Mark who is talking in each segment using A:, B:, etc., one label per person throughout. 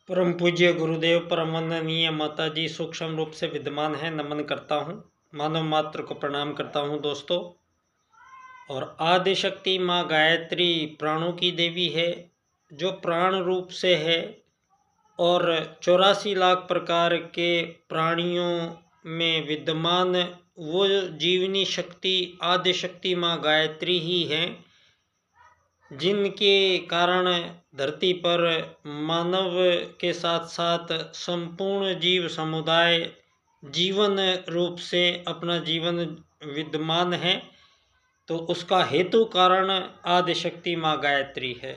A: परम पूज्य गुरुदेव परम वंदनीय माता जी सूक्ष्म रूप से विद्यमान है। नमन करता हूँ, मानव मात्र को प्रणाम करता हूँ दोस्तों। और आदि शक्ति माँ गायत्री प्राणों की देवी है, जो प्राण रूप से है और 84 लाख प्रकार के प्राणियों में विद्यमान वो जीवनी शक्ति आदि शक्ति माँ गायत्री ही है, जिनके कारण धरती पर मानव के साथ साथ संपूर्ण जीव समुदाय जीवन रूप से अपना जीवन विद्यमान है। तो उसका हेतु कारण आदिशक्ति माँ गायत्री है।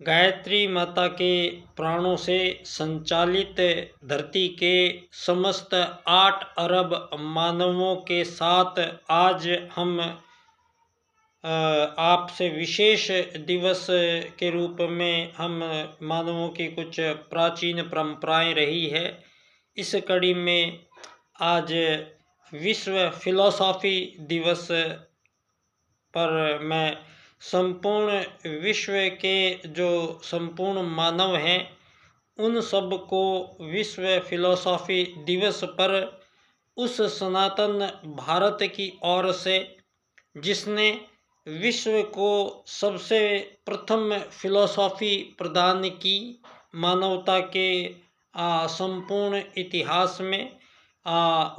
A: गायत्री माता के प्राणों से संचालित धरती के समस्त 8 अरब मानवों के साथ आज हम आपसे विशेष दिवस के रूप में हम मानवों की कुछ प्राचीन परंपराएं रही है, इस कड़ी में आज विश्व फिलॉसफी दिवस पर मैं संपूर्ण विश्व के जो संपूर्ण मानव हैं उन सब को विश्व फिलॉसफी दिवस पर उस सनातन भारत की ओर से जिसने विश्व को सबसे प्रथम फिलॉसफी प्रदान की, मानवता के संपूर्ण इतिहास में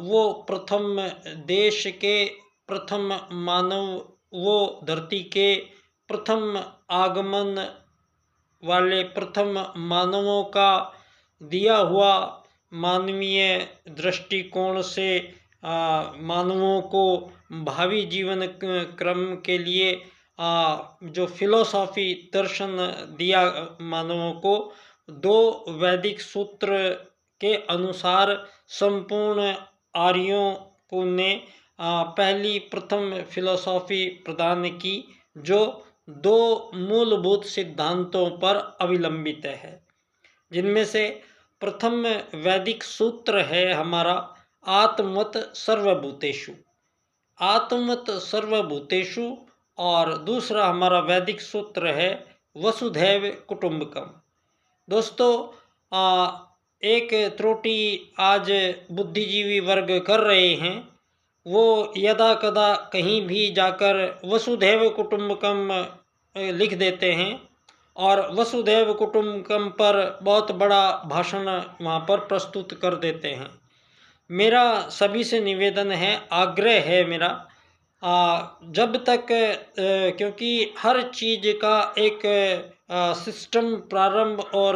A: वो प्रथम देश के प्रथम मानव, वो धरती के प्रथम आगमन वाले प्रथम मानवों का दिया हुआ मानवीय दृष्टिकोण से मानवों को भावी जीवन क्रम के लिए जो फिलॉसफी दर्शन दिया मानवों को, 2 वैदिक सूत्र के अनुसार संपूर्ण आर्यों को ने पहली प्रथम फिलॉसफी प्रदान की, जो 2 मूलभूत सिद्धांतों पर अवलंबित है, जिनमें से प्रथम वैदिक सूत्र है हमारा आत्मवत सर्वभूतेषु, आत्मवत सर्वभूतेषु, और दूसरा हमारा वैदिक सूत्र है वसुधैव कुटुंबकम। दोस्तों, एक त्रुटि आज बुद्धिजीवी वर्ग कर रहे हैं, वो यदा कदा कहीं भी जाकर वसुधैव कुटुंबकम लिख देते हैं और वसुधैव कुटुंबकम पर बहुत बड़ा भाषण वहाँ पर प्रस्तुत कर देते हैं। मेरा सभी से निवेदन है, आग्रह है मेरा, जब तक क्योंकि हर चीज़ का एक सिस्टम प्रारंभ और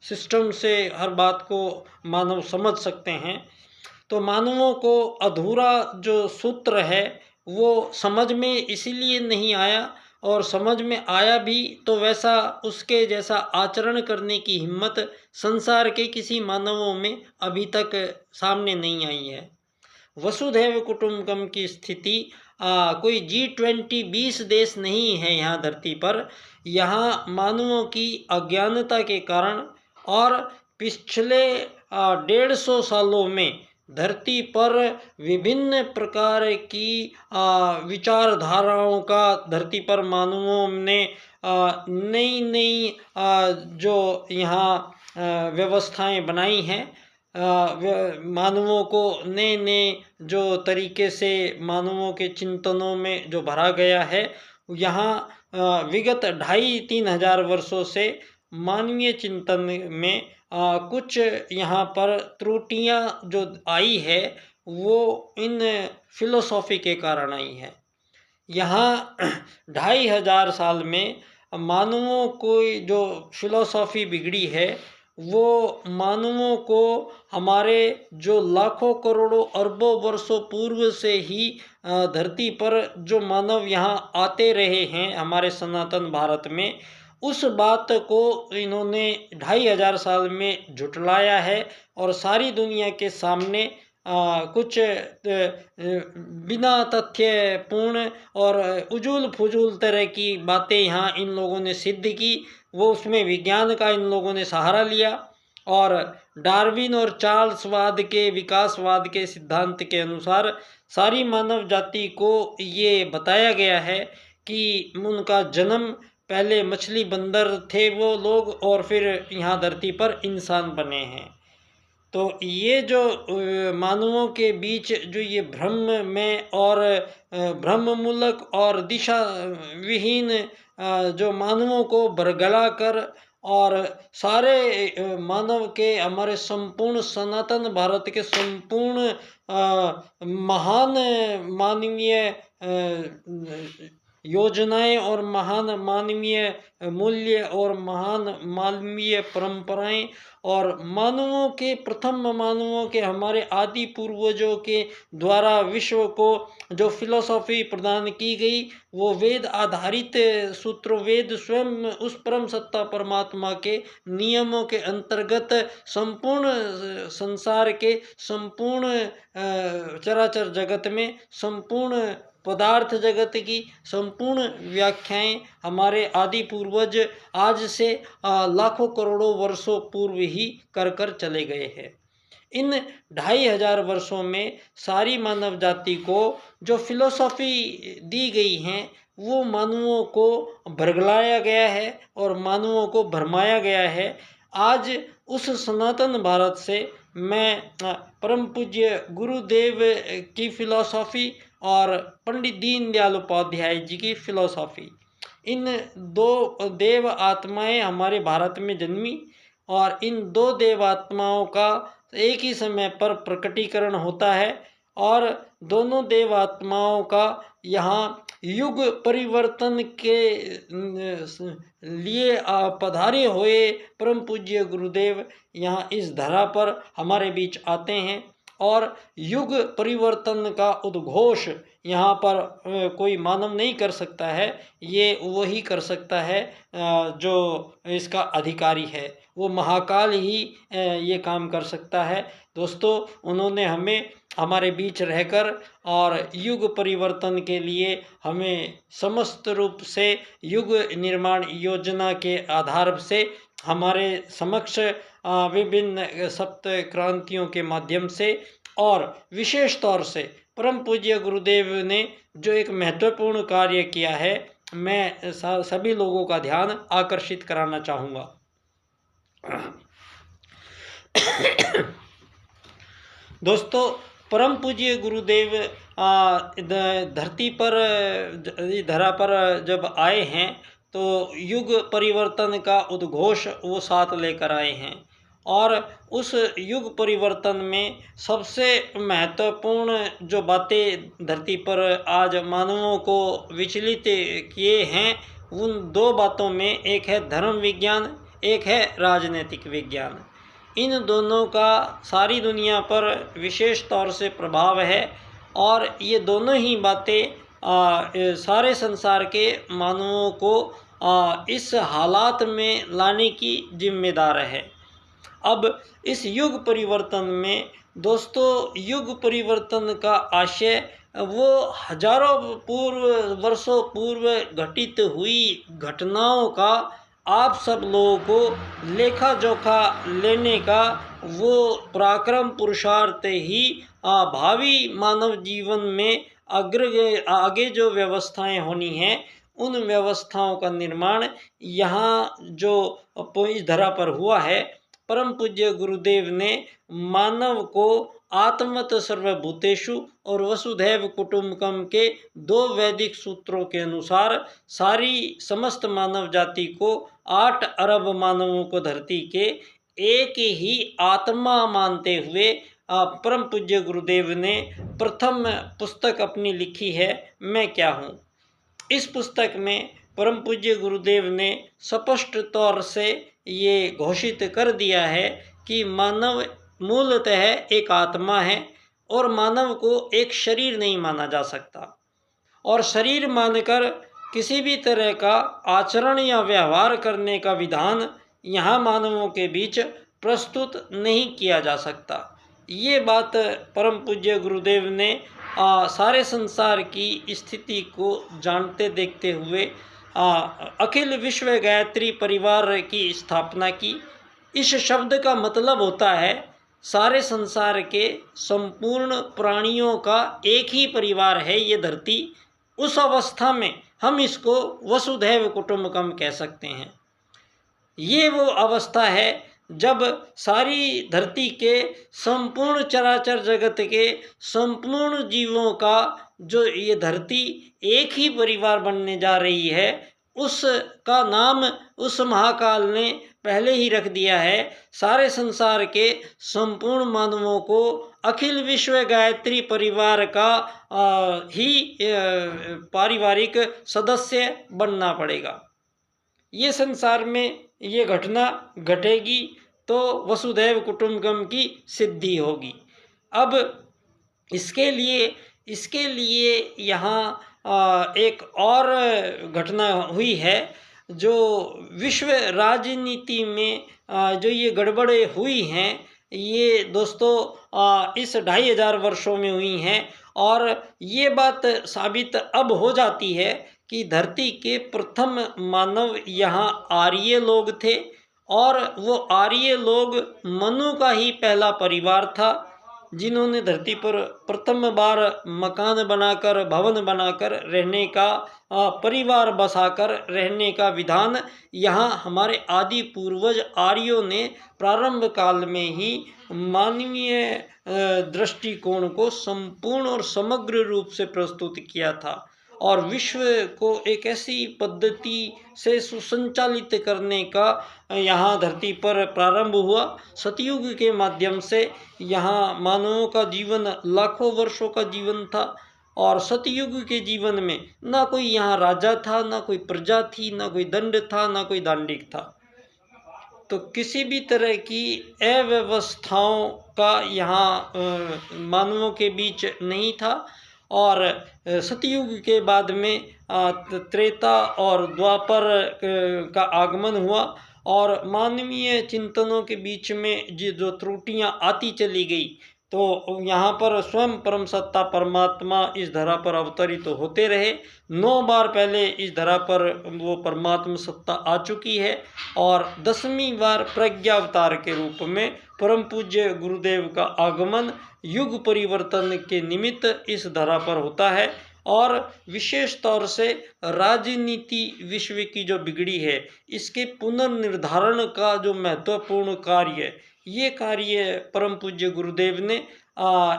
A: सिस्टम से हर बात को मानव समझ सकते हैं, तो मानवों को अधूरा जो सूत्र है वो समझ में इसीलिए नहीं आया, और समझ में आया भी तो वैसा उसके जैसा आचरण करने की हिम्मत संसार के किसी मानवों में अभी तक सामने नहीं आई है। वसुधैव कुटुंबकम की स्थिति कोई G20 20 देश नहीं है यहाँ धरती पर। यहाँ मानवों की अज्ञानता के कारण और पिछले 150 सालों में धरती पर विभिन्न प्रकार की विचारधाराओं का धरती पर मानवों ने नई नई जो यहाँ व्यवस्थाएं बनाई हैं, मानवों को नए नए जो तरीके से मानवों के चिंतनों में जो भरा गया है, यहाँ विगत 2,500-3 हजार वर्षों से मानवीय चिंतन में कुछ यहाँ पर त्रुटियाँ जो आई है वो इन फिलोसॉफी के कारण आई है। यहाँ 2,500 साल में मानवों को जो फिलोसॉफी बिगड़ी है वो मानवों को हमारे जो लाखों करोड़ों अरबों वर्षों पूर्व से ही धरती पर जो मानव यहाँ आते रहे हैं हमारे सनातन भारत में, उस बात को इन्होंने 2,500 साल में झुठलाया है और सारी दुनिया के सामने कुछ बिना तथ्यपूर्ण और उजूल फुजूल तरह की बातें यहाँ इन लोगों ने सिद्ध की। वो उसमें विज्ञान का इन लोगों ने सहारा लिया और डार्विन और चार्ल्सवाद के विकासवाद के सिद्धांत के अनुसार सारी मानव जाति को ये बताया गया है कि उनका जन्म पहले मछली बंदर थे वो लोग, और फिर यहाँ धरती पर इंसान बने हैं। तो ये जो मानवों के बीच जो ये भ्रम में और भ्रममूलक और दिशा विहीन जो मानवों को बरगला कर और सारे मानव के, हमारे संपूर्ण सनातन भारत के संपूर्ण महान मानवीय योजनाएं और महान मानवीय मूल्य और महान मानवीय परंपराएं और मानवों के, प्रथम मानवों के, हमारे आदि पूर्वजों के द्वारा विश्व को जो फिलॉसफी प्रदान की गई, वो वेद आधारित सूत्र, वेद स्वयं उस परम सत्ता परमात्मा के नियमों के अंतर्गत संपूर्ण संसार के, संपूर्ण चराचर जगत में, संपूर्ण पदार्थ जगत की संपूर्ण व्याख्याएं हमारे आदि पूर्वज आज से लाखों करोड़ों वर्षों पूर्व ही कर चले गए हैं। इन 2500 वर्षों में सारी मानव जाति को जो फिलॉसफी दी गई हैं, वो मानवों को भरगलाया गया है और मानवों को भरमाया गया है। आज उस सनातन भारत से मैं परम पूज्य गुरुदेव की फिलॉसफी और पंडित दीनदयाल उपाध्याय जी की फिलॉसफी, इन दो देव आत्माएं हमारे भारत में जन्मी और इन दो देव आत्माओं का एक ही समय पर प्रकटीकरण होता है और दोनों देव आत्माओं का यहाँ युग परिवर्तन के लिए पधारे हुए परम पूज्य गुरुदेव यहाँ इस धरा पर हमारे बीच आते हैं और युग परिवर्तन का उद्घोष यहाँ पर कोई मानव नहीं कर सकता है, ये वही कर सकता है जो इसका अधिकारी है, वो महाकाल ही ये काम कर सकता है। दोस्तों, उन्होंने हमें हमारे बीच रहकर और युग परिवर्तन के लिए हमें समस्त रूप से युग निर्माण योजना के आधार से हमारे समक्ष विभिन्न सप्त क्रांतियों के माध्यम से और विशेष तौर से परम पूज्य गुरुदेव ने जो एक महत्वपूर्ण कार्य किया है, मैं सभी लोगों का ध्यान आकर्षित कराना चाहूँगा। दोस्तों, परम पूज्य गुरुदेव धरती पर, धरा पर जब आए हैं तो युग परिवर्तन का उद्घोष वो साथ लेकर आए हैं और उस युग परिवर्तन में सबसे महत्वपूर्ण जो बातें धरती पर आज मानवों को विचलित किए हैं, उन दो बातों में एक है धर्म विज्ञान, एक है राजनीतिक विज्ञान। इन दोनों का सारी दुनिया पर विशेष तौर से प्रभाव है और ये दोनों ही बातें सारे संसार के मानवों को इस हालात में लाने की जिम्मेदार है। अब इस युग परिवर्तन में दोस्तों, युग परिवर्तन का आशय वो हजारों वर्षों पूर्व घटित हुई घटनाओं का आप सब लोगों को लेखा जोखा लेने का वो पराक्रम पुरुषार्थ ही भावी मानव जीवन में आगे जो व्यवस्थाएं होनी हैं, उन व्यवस्थाओं का निर्माण यहाँ जो इस धरा पर हुआ है, परम पूज्य गुरुदेव ने मानव को आत्मत सर्वभूतेषु और वसुधैव कुटुम्बकम के दो वैदिक सूत्रों के अनुसार सारी समस्त मानव जाति को 8 अरब मानवों को धरती के एक ही आत्मा मानते हुए परम पूज्य गुरुदेव ने प्रथम पुस्तक अपनी लिखी है, मैं क्या हूँ। इस पुस्तक में परम पूज्य गुरुदेव ने स्पष्ट तौर से ये घोषित कर दिया है कि मानव मूलतः एक आत्मा है और मानव को एक शरीर नहीं माना जा सकता और शरीर मानकर किसी भी तरह का आचरण या व्यवहार करने का विधान यहाँ मानवों के बीच प्रस्तुत नहीं किया जा सकता। ये बात परम पूज्य गुरुदेव ने सारे संसार की स्थिति को जानते देखते हुए अखिल विश्व गायत्री परिवार की स्थापना की। इस शब्द का मतलब होता है सारे संसार के संपूर्ण प्राणियों का एक ही परिवार है ये धरती। उस अवस्था में हम इसको वसुधैव कुटुंबकम कह सकते हैं। ये वो अवस्था है जब सारी धरती के संपूर्ण चराचर जगत के संपूर्ण जीवों का जो ये धरती एक ही परिवार बनने जा रही है, उसका नाम उस महाकाल ने पहले ही रख दिया है। सारे संसार के संपूर्ण मानवों को अखिल विश्व गायत्री परिवार का ही पारिवारिक सदस्य बनना पड़ेगा। ये संसार में ये घटना घटेगी तो वसुधैव कुटुंबकम की सिद्धि होगी। अब इसके लिए यहाँ एक और घटना हुई है जो विश्व राजनीति में जो ये गड़बड़े हुई हैं, ये दोस्तों इस 2500 वर्षों में हुई हैं। और ये बात साबित अब हो जाती है कि धरती के प्रथम मानव यहाँ आर्य लोग थे और वो आर्य लोग मनु का ही पहला परिवार था, जिन्होंने धरती पर प्रथम बार मकान बनाकर, भवन बनाकर रहने का, परिवार बसाकर रहने का विधान यहाँ हमारे आदि पूर्वज आर्यों ने प्रारंभ काल में ही मानवीय दृष्टिकोण को संपूर्ण और समग्र रूप से प्रस्तुत किया था और विश्व को एक ऐसी पद्धति से सुसंचालित करने का यहाँ धरती पर प्रारंभ हुआ। सतयुग के माध्यम से यहाँ मानवों का जीवन लाखों वर्षों का जीवन था और सतयुग के जीवन में ना कोई यहाँ राजा था, ना कोई प्रजा थी, ना कोई दंड था, ना कोई दांडिक था। तो किसी भी तरह की अव्यवस्थाओं का यहाँ मानवों के बीच नहीं था। और सतयुग के बाद में त्रेता और द्वापर का आगमन हुआ और मानवीय चिंतनों के बीच में जो त्रुटियां आती चली गई, तो यहाँ पर स्वयं परम सत्ता परमात्मा इस धरा पर अवतरित होते रहे। 9 बार पहले इस धरा पर वो परमात्मा सत्ता आ चुकी है और 10वीं बार प्रज्ञावतार के रूप में परम पूज्य गुरुदेव का आगमन युग परिवर्तन के निमित्त इस धरा पर होता है। और विशेष तौर से राजनीति विश्व की जो बिगड़ी है, इसके पुनर्निर्धारण का जो महत्वपूर्ण कार्य, ये कार्य परम पूज्य गुरुदेव ने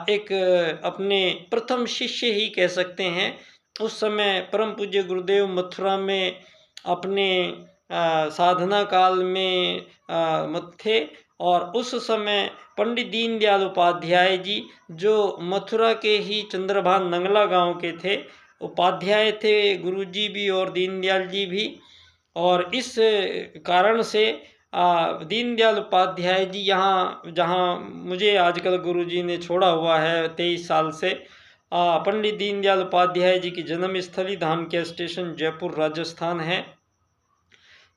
A: एक अपने प्रथम शिष्य ही कह सकते हैं। उस समय परम पूज्य गुरुदेव मथुरा में अपने साधना काल में मत थे और उस समय पंडित दीनदयाल उपाध्याय जी, जो मथुरा के ही चंद्रभान नंगला गांव के थे, उपाध्याय थे गुरुजी भी और दीनदयाल जी भी। और इस कारण से दीनदयाल उपाध्याय जी यहाँ, जहाँ मुझे आजकल गुरुजी ने छोड़ा हुआ है 23 साल से, पंडित दीनदयाल उपाध्याय जी की जन्मस्थली धामक्या स्टेशन जयपुर राजस्थान है।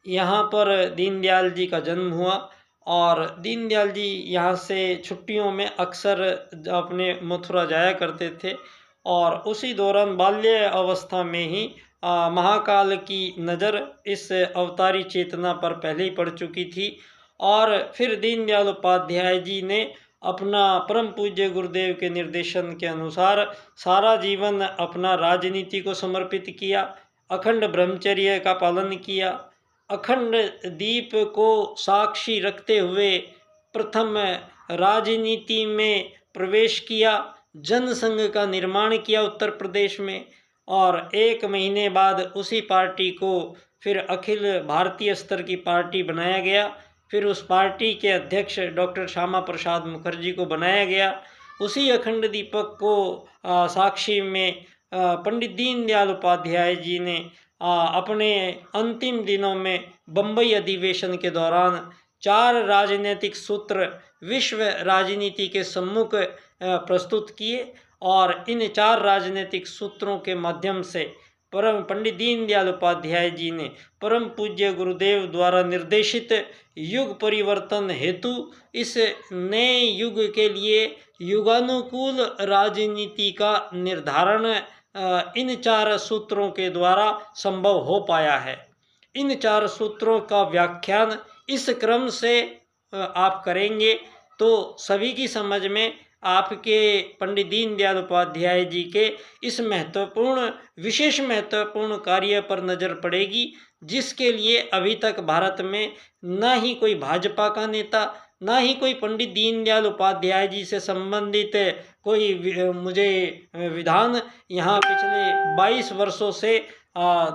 A: यहाँ पर दीनदयाल जी का जन्म हुआ और दीनदयाल जी यहाँ से छुट्टियों में अक्सर अपने मथुरा जाया करते थे और उसी दौरान बाल्य अवस्था में ही महाकाल की नज़र इस अवतारी चेतना पर पहले ही पड़ चुकी थी। और फिर दीनदयाल उपाध्याय जी ने अपना परम पूज्य गुरुदेव के निर्देशन के अनुसार सारा जीवन अपना राजनीति को समर्पित किया, अखंड ब्रह्मचर्य का पालन किया, अखंड दीप को साक्षी रखते हुए प्रथम राजनीति में प्रवेश किया, जनसंघ का निर्माण किया उत्तर प्रदेश में और 1 महीने बाद उसी पार्टी को फिर अखिल भारतीय स्तर की पार्टी बनाया गया। फिर उस पार्टी के अध्यक्ष डॉक्टर श्यामा प्रसाद मुखर्जी को बनाया गया। उसी अखंड दीपक को साक्षी में पंडित दीनदयाल उपाध्याय जी ने अपने अंतिम दिनों में बम्बई अधिवेशन के दौरान 4 राजनीतिक सूत्र विश्व राजनीति के सम्मुख प्रस्तुत किए और इन 4 राजनीतिक सूत्रों के माध्यम से परम पंडित दीनदयाल उपाध्याय जी ने परम पूज्य गुरुदेव द्वारा निर्देशित युग परिवर्तन हेतु इस नए युग के लिए युगानुकूल राजनीति का निर्धारण इन 4 सूत्रों के द्वारा संभव हो पाया है। इन 4 सूत्रों का व्याख्यान इस क्रम से आप करेंगे तो सभी की समझ में आपके पंडित दीनदयाल उपाध्याय जी के इस विशेष महत्वपूर्ण कार्य पर नज़र पड़ेगी, जिसके लिए अभी तक भारत में ना ही कोई भाजपा का नेता, ना ही कोई पंडित दीनदयाल उपाध्याय जी से संबंधित कोई मुझे विधान यहाँ पिछले 22 वर्षों से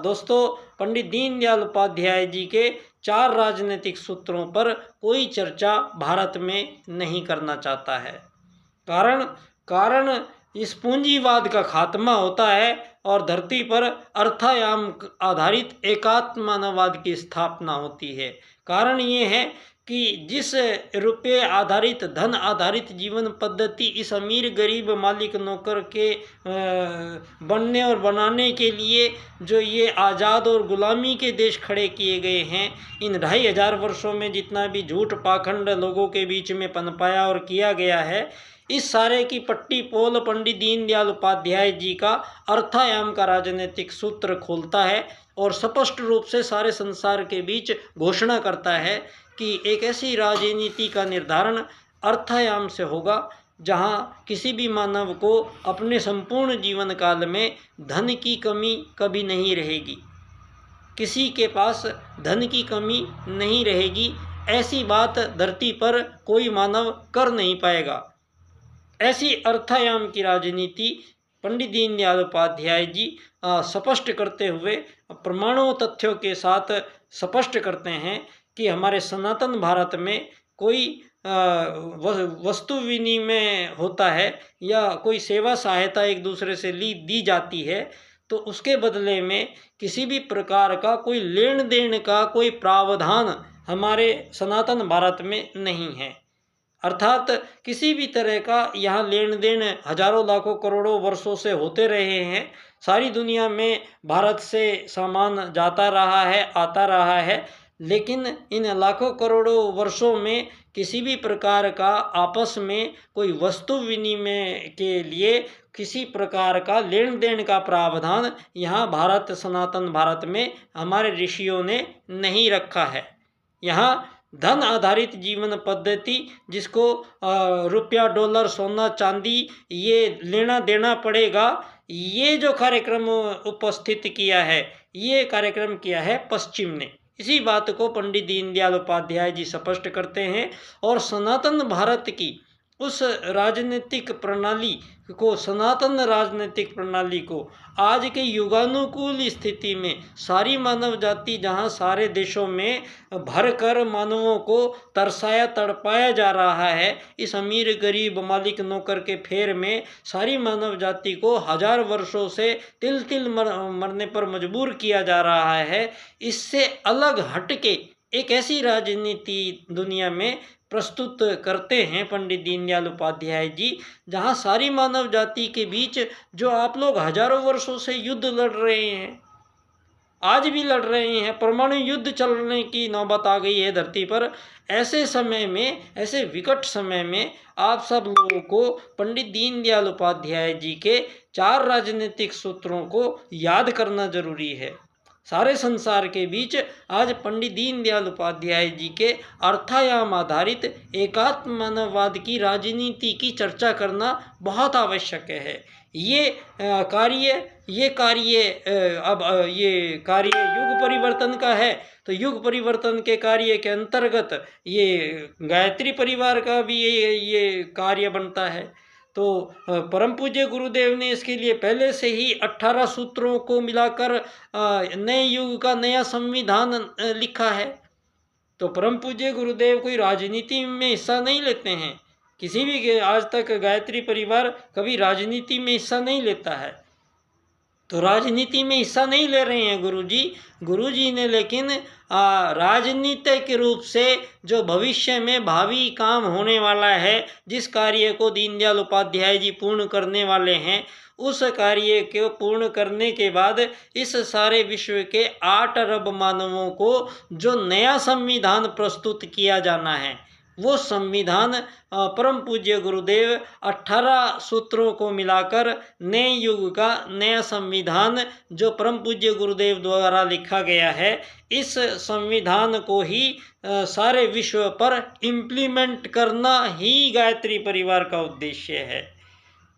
A: दोस्तों पंडित दीनदयाल उपाध्याय जी के 4 राजनीतिक सूत्रों पर कोई चर्चा भारत में नहीं करना चाहता है। कारण इस पूंजीवाद का खात्मा होता है और धरती पर अर्थायाम आधारित एकात्मवाद की स्थापना होती है। कारण ये है कि जिस रुपये आधारित धन आधारित जीवन पद्धति इस अमीर गरीब मालिक नौकर के बनने और बनाने के लिए जो ये आज़ाद और गुलामी के देश खड़े किए गए हैं, इन 2500 वर्षों में जितना भी झूठ पाखंड लोगों के बीच में पनपाया और किया गया है, इस सारे की पट्टी पोल पंडित दीनदयाल उपाध्याय जी का अर्थायाम का राजनीतिक सूत्र खोलता है और स्पष्ट रूप से सारे संसार के बीच घोषणा करता है कि एक ऐसी राजनीति का निर्धारण अर्थायाम से होगा जहां किसी भी मानव को अपने संपूर्ण जीवन काल में धन की कमी कभी नहीं रहेगी, किसी के पास धन की कमी नहीं रहेगी। ऐसी बात धरती पर कोई मानव कर नहीं पाएगा। ऐसी अर्थायाम की राजनीति पंडित दीनदयाल उपाध्याय जी स्पष्ट करते हुए प्रमाणों तथ्यों के साथ स्पष्ट करते हैं कि हमारे सनातन भारत में कोई वस्तु विनिमय होता है या कोई सेवा सहायता एक दूसरे से दी जाती है, तो उसके बदले में किसी भी प्रकार का कोई लेन देन का कोई प्रावधान हमारे सनातन भारत में नहीं है। अर्थात किसी भी तरह का यहाँ लेन देन हजारों लाखों करोड़ों वर्षों से होते रहे हैं। सारी दुनिया में भारत से सामान जाता रहा है, आता रहा है, लेकिन इन लाखों करोड़ों वर्षों में किसी भी प्रकार का आपस में कोई वस्तु विनिमय के लिए किसी प्रकार का लेन देन का प्रावधान यहाँ सनातन भारत में हमारे ऋषियों ने नहीं रखा है। यहाँ धन आधारित जीवन पद्धति, जिसको रुपया डॉलर सोना चांदी ये लेना देना पड़ेगा, ये जो कार्यक्रम उपस्थित किया है, ये कार्यक्रम किया है पश्चिम ने। इसी बात को पंडित दीनदयाल उपाध्याय जी स्पष्ट करते हैं और सनातन भारत की उस राजनीतिक प्रणाली को, सनातन राजनीतिक प्रणाली को आज के युगानुकूल स्थिति में सारी मानव जाति जहां सारे देशों में भर कर मानवों को तरसाया तड़पाया जा रहा है, इस अमीर गरीब मालिक नौकर के फेर में सारी मानव जाति को 1000 वर्षों से तिल तिल मरने पर मजबूर किया जा रहा है, इससे अलग हटके एक ऐसी राजनीति दुनिया में प्रस्तुत करते हैं पंडित दीनदयाल उपाध्याय जी, जहां सारी मानव जाति के बीच जो आप लोग हजारों वर्षों से युद्ध लड़ रहे हैं, आज भी लड़ रहे हैं, परमाणु युद्ध चलने की नौबत आ गई है धरती पर, ऐसे समय में, ऐसे विकट समय में आप सब लोगों को पंडित दीनदयाल उपाध्याय जी के 4 राजनीतिक सूत्रों को याद करना जरूरी है। सारे संसार के बीच आज पंडित दीनदयाल उपाध्याय जी के अर्थायाम आधारित एकात्मवाद की राजनीति की चर्चा करना बहुत आवश्यक है। ये कार्य युग परिवर्तन का है, तो युग परिवर्तन के कार्य के अंतर्गत ये गायत्री परिवार का भी ये कार्य बनता है। तो परम पूज्य गुरुदेव ने इसके लिए पहले से ही 18 सूत्रों को मिलाकर नए युग का नया संविधान लिखा है। तो परम पूज्य गुरुदेव कोई राजनीति में हिस्सा नहीं लेते हैं, किसी भी आज तक गायत्री परिवार कभी राजनीति में हिस्सा नहीं लेता है। तो राजनीति में हिस्सा नहीं ले रहे हैं गुरुजी ने, लेकिन राजनीतिक रूप से जो भविष्य में भावी काम होने वाला है, जिस कार्य को दीनदयाल उपाध्याय जी पूर्ण करने वाले हैं, उस कार्य को पूर्ण करने के बाद इस सारे विश्व के 8 अरब मानवों को जो नया संविधान प्रस्तुत किया जाना है, वो संविधान परम पूज्य गुरुदेव 18 सूत्रों को मिलाकर नए युग का नया संविधान जो परम पूज्य गुरुदेव द्वारा लिखा गया है, इस संविधान को ही सारे विश्व पर इम्प्लीमेंट करना ही गायत्री परिवार का उद्देश्य है।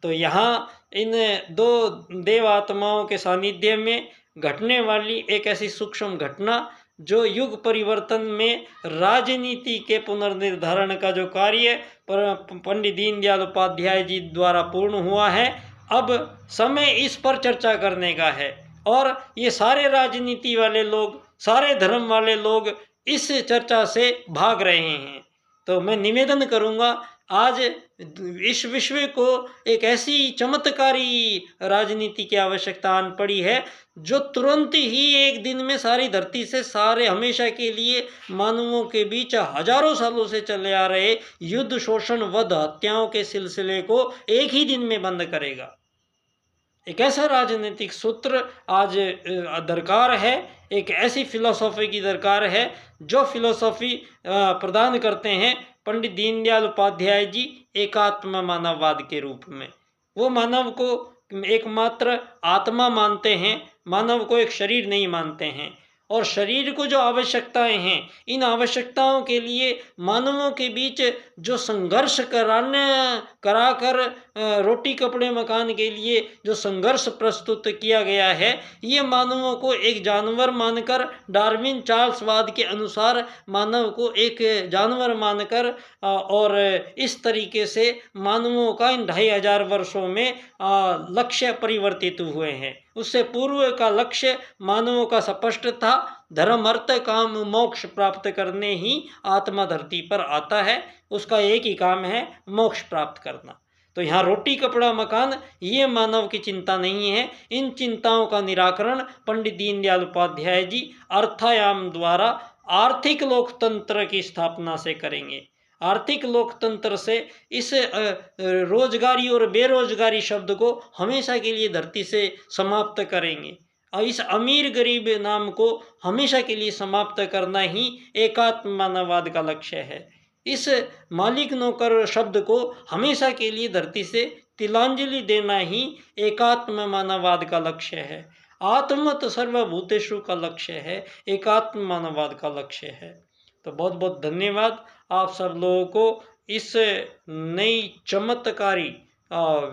A: तो यहाँ इन दो देव आत्माओं के सानिध्य में घटने वाली एक ऐसी सूक्ष्म घटना जो युग परिवर्तन में राजनीति के पुनर्निर्धारण का जो कार्य पंडित दीनदयाल उपाध्याय जी द्वारा पूर्ण हुआ है, अब समय इस पर चर्चा करने का है। और ये सारे राजनीति वाले लोग, सारे धर्म वाले लोग इस चर्चा से भाग रहे हैं। तो मैं निवेदन करूँगा, आज इस विश्व को एक ऐसी चमत्कारी राजनीति की आवश्यकता आन पड़ी है जो तुरंत ही एक दिन में सारी धरती से सारे हमेशा के लिए मानवों के बीच हजारों सालों से चले आ रहे युद्ध, शोषण, वध, हत्याओं के सिलसिले को एक ही दिन में बंद करेगा। एक ऐसा राजनीतिक सूत्र आज दरकार है, एक ऐसी फिलॉसफी की दरकार है जो फिलॉसफी प्रदान करते हैं पंडित दीनदयाल उपाध्याय जी एकात्म मानववाद के रूप में। वो मानव को एकमात्र आत्मा मानते हैं, मानव को एक शरीर नहीं मानते हैं। और शरीर को जो आवश्यकताएं हैं, इन आवश्यकताओं के लिए मानवों के बीच जो संघर्ष कराकर रोटी कपड़े मकान के लिए जो संघर्ष प्रस्तुत किया गया है, ये मानवों को एक जानवर मानकर, डार्विन चार्ल्सवाद के अनुसार मानव को एक जानवर मानकर और इस तरीके से मानवों का इन 2500 वर्षों में लक्ष्य परिवर्तित हुए हैं। उससे पूर्व का लक्ष्य मानवों का स्पष्ट था, धर्म, अर्थ, काम, मोक्ष प्राप्त करने ही आत्मा धरती पर आता है। उसका एक ही काम है, मोक्ष प्राप्त करना। तो यहाँ रोटी कपड़ा मकान ये मानव की चिंता नहीं है। इन चिंताओं का निराकरण पंडित दीनदयाल उपाध्याय जी अर्थायाम द्वारा आर्थिक लोकतंत्र की स्थापना से करेंगे। आर्थिक लोकतंत्र से इस रोजगारी और बेरोजगारी शब्द को हमेशा के लिए धरती से समाप्त करेंगे और इस अमीर गरीब नाम को हमेशा के लिए समाप्त करना ही एकात्म मानववाद का लक्ष्य है। इस मालिक नौकर शब्द को हमेशा के लिए धरती से तिलांजलि देना ही एकात्म मानववाद का लक्ष्य है। आत्मत सर्वभूतेषु का लक्ष्य है, एकात्म मानववाद का लक्ष्य है। तो बहुत बहुत धन्यवाद आप सब लोगों को इस नई चमत्कारी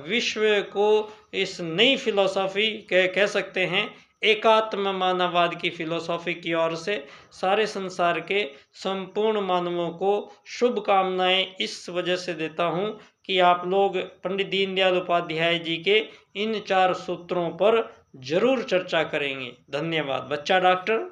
A: विश्व को, इस नई फिलॉसफी कह सकते हैं, एकात्म मानववाद की फिलॉसफी की ओर से सारे संसार के संपूर्ण मानवों को शुभकामनाएं इस वजह से देता हूं कि आप लोग पंडित दीनदयाल उपाध्याय जी के इन 4 सूत्रों पर जरूर चर्चा करेंगे। धन्यवाद। बच्चा डॉक्टर।